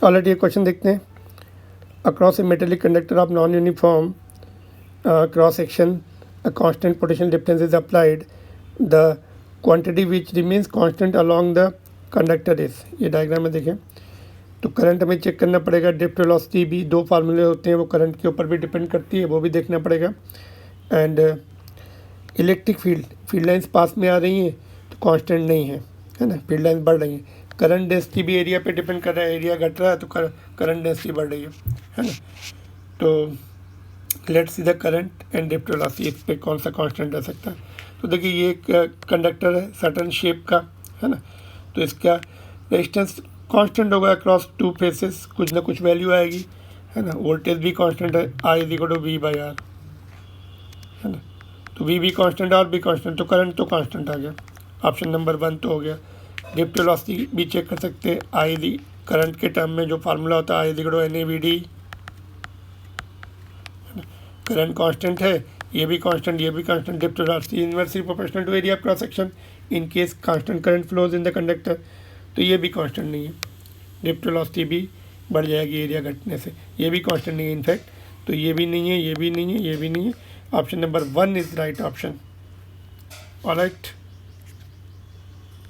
Already ये question देखते हैं। Across A metallic conductor of non uniform cross section a constant potential difference is applied, the quantity which remains constant along the conductor is, ये diagram में देखें तो current हमें check करना पड़ेगा, ड्रिफ्ट वेलोसिटी भी, दो फार्मूले होते हैं वो करंट के ऊपर भी डिपेंड करती है, वो भी देखना पड़ेगा। And electric field lines pass में आ रही हैं तो कांस्टेंट नहीं है ना, फील्ड लाइंस बढ़ रही हैं। करंट डेंसिटी भी एरिया पे डिपेंड कर रहा है, एरिया घट रहा है तो करंट डेंसिटी बढ़ रही है ना। तो let's see the current and drift velocity, इस पे कौन सा कांस्टेंट रह सकता है। तो देखिए ये एक कंडक्टर है सर्टन शेप का, है ना, तो इसका रेजिस्टेंस कांस्टेंट होगा अक्रॉस टू फेसेस, कुछ ना कुछ वैल्यू आएगी, है ना। वोल्टेज भी कांस्टेंट है, I = V/R, है ना। तो V भी कांस्टेंट, R भी कांस्टेंट, तो करंट तो कांस्टेंट आ गया। ऑप्शन नंबर 1 तो हो गया। ड्रिफ्ट वेलोसिटी भी चेक कर सकते हैं, I करंट के टर्म में जो फार्मूला होता है I = NAVD, करंट कांस्टेंट है, ये भी कांस्टेंट, ये भी constant. Drift velocity inversely proportional to area of cross section in case constant current flows in the conductor, तो ये भी कांस्टेंट नहीं है। ड्रिफ्ट वेलोसिटी भी बढ़ जाएगी एरिया घटने से, ये भी कांस्टेंट नहीं है इनफैक्ट, तो ये भी नहीं है, ये भी नहीं है, ये भी नहीं है। Option number 1 is right option. Alright.